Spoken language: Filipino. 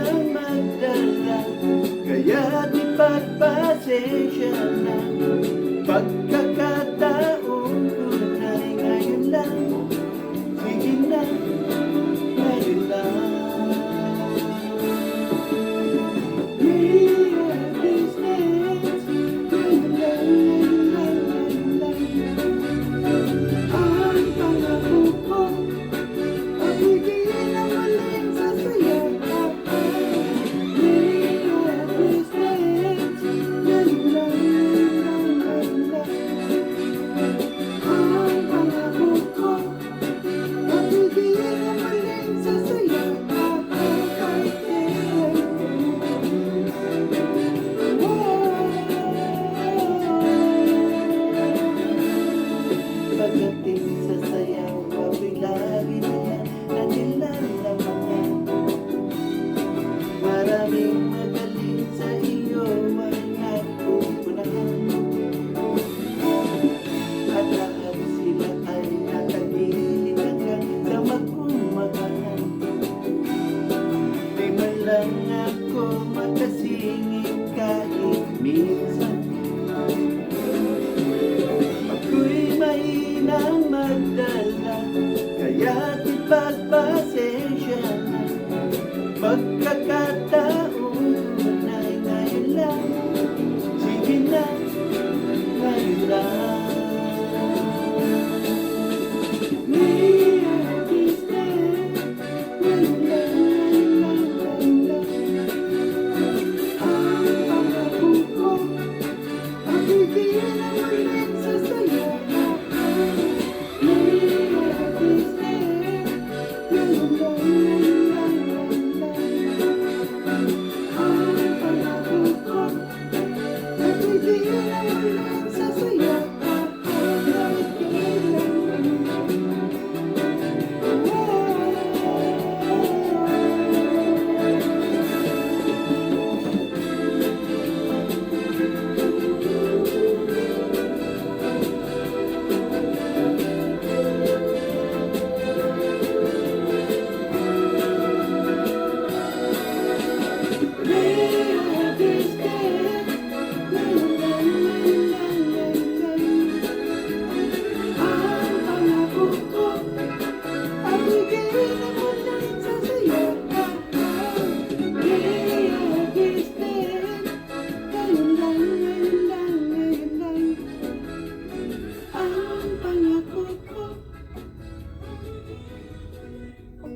mahinang magdala, kaya't ipagpasensya na. Pagkakataon ko na'y ngayon lang, sige na, ngayon lang. Pagdating sa sayaw, mabiglarin nila na nilalamangan. Maraming magaling sa iyo ay napupunahan, at lahat sila ay nakagilid hanggang sa mag-umagahan. Di man lang ako makasingit kahit minsan. Ako'y mahinang magdala, kaya't ipagpasensya na.